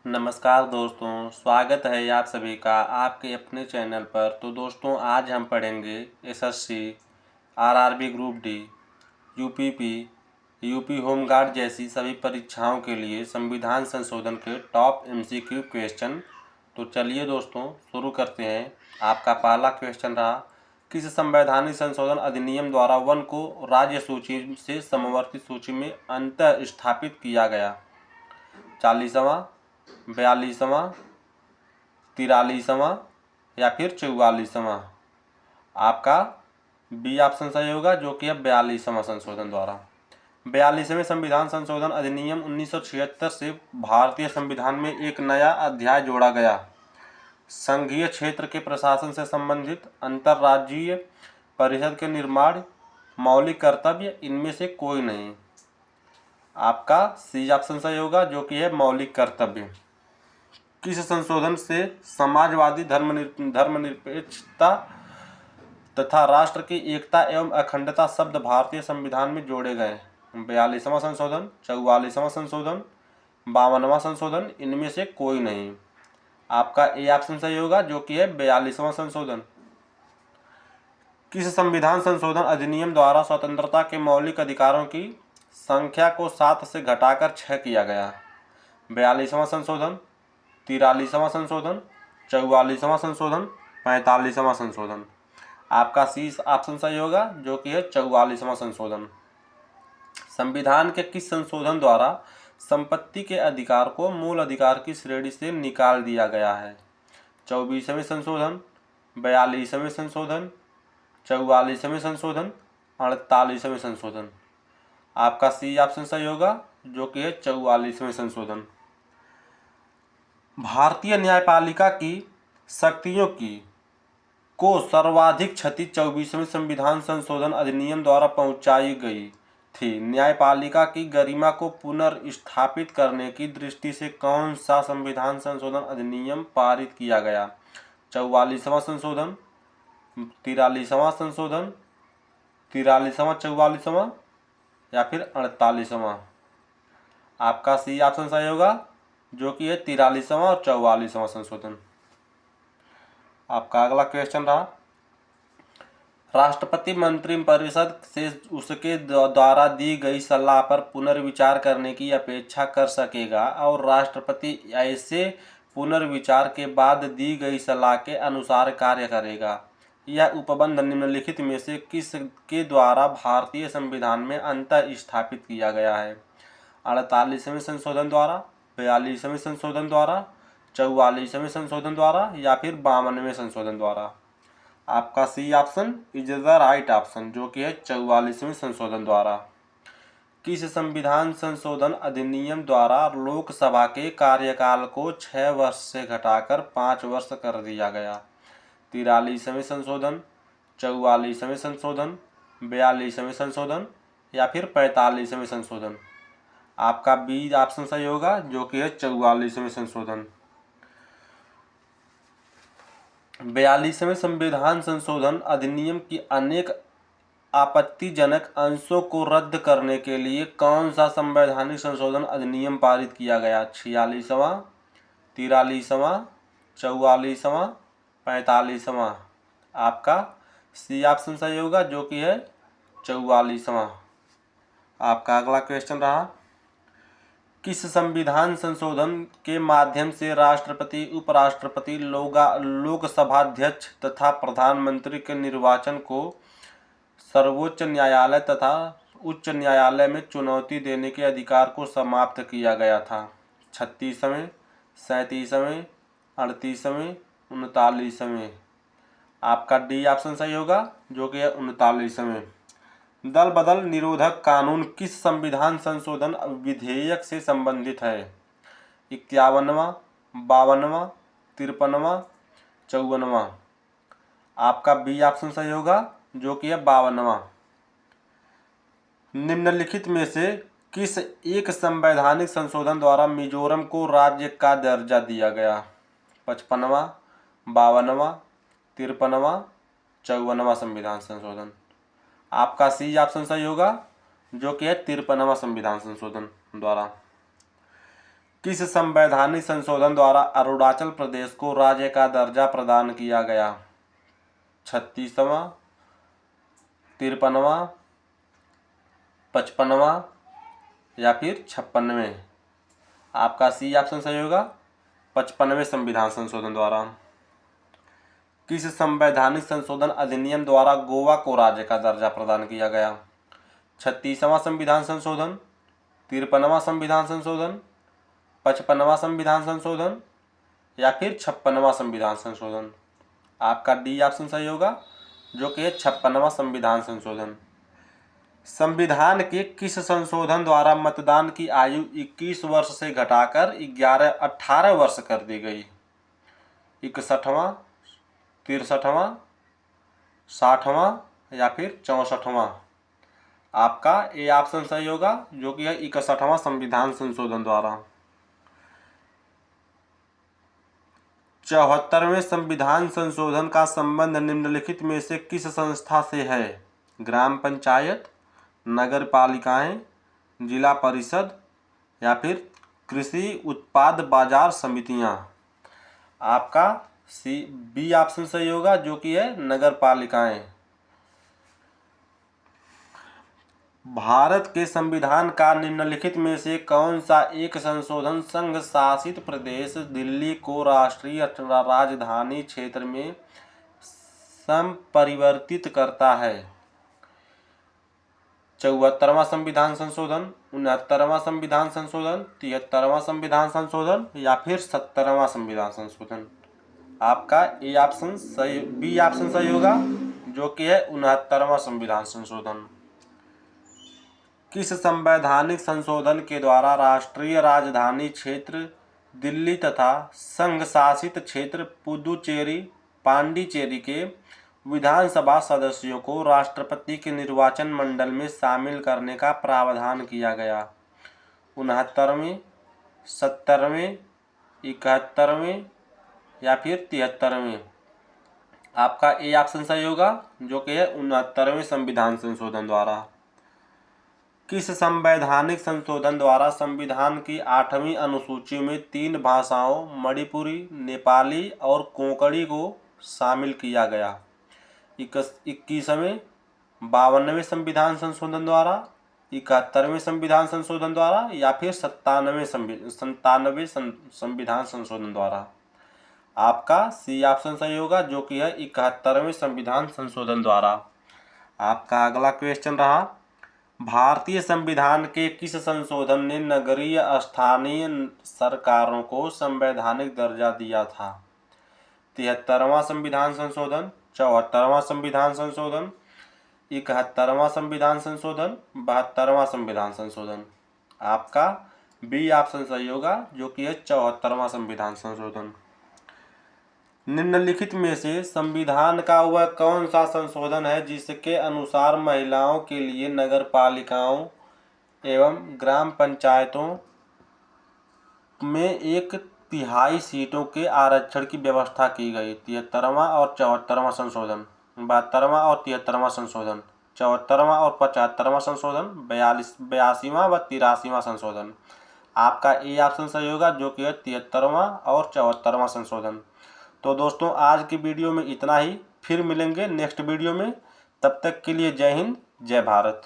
नमस्कार दोस्तों, स्वागत है आप सभी का आपके अपने चैनल पर। तो दोस्तों, आज हम पढ़ेंगे SSC, RRB group D, UPP, UP home guard जैसी सभी परीक्षाओं के लिए संविधान संशोधन के टॉप एमसीक्यू क्वेश्चन। तो चलिए दोस्तों, शुरू करते हैं। आपका पहला क्वेश्चन रहा, किस संवैधानिक संशोधन अधिनियम द्वारा वन को राज्य सूची से समवर्ती सूची में अंतः स्थापित किया गया? 40वां, 42वां, 43वां या फिर 44वां? आपका बी ऑप्शन सही होगा, जो कि है 42वां संशोधन द्वारा। 42वें संविधान संशोधन अधिनियम 1976 से भारतीय संविधान में एक नया अध्याय जोड़ा गया। संघीय क्षेत्र के प्रशासन से संबंधित अंतर्राज्यीय परिषद के निर्माण, मौलिक कर्तव्य, इनमें से कोई नहीं। आपका सी ऑप्शन सही होगा, जो कि है मौलिक कर्तव्य। किस संशोधन से समाजवादी धर्मनिरपेक्षता तथा राष्ट्र की एकता एवं अखंडता शब्द भारतीय संविधान में जोड़े गए? 42वां संशोधन, 44वां संशोधन, 52वां संशोधन, इनमें से कोई नहीं। आपका ए ऑप्शन सही होगा, जो कि है 42वां संशोधन। किस संविधान संशोधन अधिनियम द्वारा स्वतंत्रता के मौलिक अधिकारों की संख्या को 7 से घटाकर 6 किया गया? 42वां संशोधन, 43वां संशोधन, 44वां संशोधन, 45वां संशोधन? आपका सी ऑप्शन सही होगा, जो कि है 44वां संशोधन। संविधान के किस संशोधन द्वारा संपत्ति के अधिकार को मूल अधिकार की श्रेणी से निकाल दिया गया है? 24वें संशोधन, 42वें संशोधन, 44वें संशोधन, 48वें संशोधन? आपका सी ऑप्शन सही होगा, जो कि है 44वें संशोधन। भारतीय न्यायपालिका की शक्तियों को सर्वाधिक क्षति 24वें संविधान संशोधन अधिनियम द्वारा पहुंचाई गई थी। न्यायपालिका की गरिमा को पुनर्स्थापित करने की दृष्टि से कौन सा संविधान संशोधन अधिनियम पारित किया गया? 44वां संशोधन, 43वां संशोधन, 43वां, 44वां या फिर 48वां? आपका सी ऑप्शन सही होगा, जो कि है 43वां और 44वां संशोधन। आपका अगला क्वेश्चन रहा, राष्ट्रपति मंत्रिपरिषद से उसके द्वारा दी गई सलाह पर पुनर्विचार करने की अपेक्षा कर सकेगा और राष्ट्रपति ऐसे पुनर्विचार के बाद दी गई सलाह के अनुसार कार्य करेगा। यह उपबंध निम्नलिखित में से किस के द्वारा भारतीय संविधान में अंतः स्थापित किया गया है? 48वें संशोधन द्वारा, 42वें संशोधन द्वारा, 44वें संशोधन द्वारा या फिर 52वें संशोधन द्वारा? आपका C option is the right option, जो कि है 44वें संशोधन द्वारा। किस संविधान संशोधन अधिनियम द्वारा लोकसभा के कार्यकाल को 6 वर्ष से घटाकर 5 वर्ष कर दिया गया? 43वें संशोधन, 44वें संशोधन, 42वें संशोधन या फिर 45वें संशोधन? आपका बी ऑप्शन सही होगा, जो कि है 44वें संशोधन। 42वें संविधान संशोधन अधिनियम की अनेक आपत्तिजनक अंशों को रद्द करने के लिए कौन सा संवैधानिक संशोधन अधिनियम पारित किया गया? 46वां, 43वां, 44वां, 45वां? आपका सी ऑप्शन सही होगा, जो कि है 44वां। आपका अगला क्वेश्चन रहा, किस संविधान संशोधन के माध्यम से राष्ट्रपति, उपराष्ट्रपति, लोकसभाध्यक्ष तथा प्रधानमंत्री के निर्वाचन को सर्वोच्च न्यायालय तथा उच्च न्यायालय में चुनौती देने के अधिकार को समाप्त किया गया था? 36वें, 37वें, 38वें, 39वें? आपका डी ऑप्शन सही होगा, जो कि है 39वें। दल बदल निरोधक कानून किस संविधान संशोधन विधेयक से संबंधित है? 51वां, 52वां, 53वां, 54वां? आपका बी ऑप्शन सही होगा, जो कि है 52वां। निम्नलिखित में से किस एक संवैधानिक संशोधन द्वारा मिजोरम को राज्य का दर्जा दिया गया? 55वां, 52वां, 53वां, 54वां संविधान संशोधन? आपका सी ऑप्शन सही होगा, जो कि है 53वां संविधान संशोधन द्वारा। किस संवैधानिक संशोधन द्वारा अरुणाचल प्रदेश को राज्य का दर्जा प्रदान किया गया? 36वां, 53वां, 55वां या फिर 56वें? आपका सी ऑप्शन सही होगा, 55वें संविधान संशोधन द्वारा। किस संवैधानिक संशोधन अधिनियम द्वारा गोवा को राज्य का दर्जा प्रदान किया गया? 36वां संविधान संशोधन, 53वां संविधान संशोधन, 55वां संविधान संशोधन या फिर 56वां संविधान संशोधन? आपका डी ऑप्शन सही होगा, जो कि है 56वां संविधान संशोधन। संविधान के किस संशोधन द्वारा मतदान की आयु 21 वर्ष से घटाकर 18 वर्ष कर दी गई? 61वां, 63वां, 60वां या फिर 64वां? आपका ए ऑप्शन सही होगा, जो कि है 61वां संविधान संशोधन द्वारा। 74वें संविधान संशोधन का संबंध निम्नलिखित में से किस संस्था से है? ग्राम पंचायत, नगर पालिकाएं, जिला परिषद या फिर कृषि उत्पाद बाजार समितियां? आपका बी ऑप्शन सही होगा, जो कि है नगर पालिकाएं। भारत के संविधान का निम्नलिखित में से कौन सा एक संशोधन संघ शासित प्रदेश दिल्ली को राष्ट्रीय राजधानी क्षेत्र में संपरिवर्तित करता है? 74वां संविधान संशोधन, 69वां संविधान संशोधन, 73वां संविधान संशोधन या फिर 70वां संविधान संशोधन? आपका ए ऑप्शन सही, बी ऑप्शन सही होगा, जो कि है 69वां संविधान संशोधन। किस संवैधानिक संशोधन के द्वारा राष्ट्रीय राजधानी क्षेत्र दिल्ली तथा संघ शासित क्षेत्र पुदुचेरी पांडिचेरी के विधानसभा सदस्यों को राष्ट्रपति के निर्वाचन मंडल में शामिल करने का प्रावधान किया गया? 69वें, 70वें, 71वें या फिर 73वें? आपका ए ऑप्शन सही होगा, जो कि है 69वें संविधान संशोधन द्वारा। किस संवैधानिक संशोधन द्वारा संविधान की 8वीं अनुसूची में 3 भाषाओं मणिपुरी, नेपाली और कोंकणी को शामिल किया गया? 21वें, 52वें संविधान संशोधन द्वारा, 71वें संविधान संशोधन द्वारा या फिर 97वें संविधान संशोधन द्वारा? आपका सी ऑप्शन सही होगा, जो कि है 71वें संविधान संशोधन द्वारा। आपका अगला क्वेश्चन रहा, भारतीय संविधान के किस संशोधन ने नगरीय स्थानीय सरकारों को संवैधानिक दर्जा दिया था? 73वां संविधान संशोधन, 74वां संविधान संशोधन, 71वां संविधान संशोधन, 72वां संविधान संशोधन? आपका बी ऑप्शन सही होगा, जो कि है 74वां संविधान संशोधन। निम्नलिखित में से संविधान का वह कौन सा संशोधन है जिसके अनुसार महिलाओं के लिए नगर पालिकाओं एवं ग्राम पंचायतों में 1/3 सीटों के आरक्षण की व्यवस्था की गई? 73वां और 74वां संशोधन, 72वां और 73वां संशोधन, 74वां और 75वां संशोधन, 82वां व 83वां संशोधन? आपका ए ऑप्शन सही होगा, जो कि है 73वां और 74वां संशोधन। तो दोस्तों, आज की वीडियो में इतना ही, फिर मिलेंगे नेक्स्ट वीडियो में। तब तक के लिए जय हिंद, जय भारत।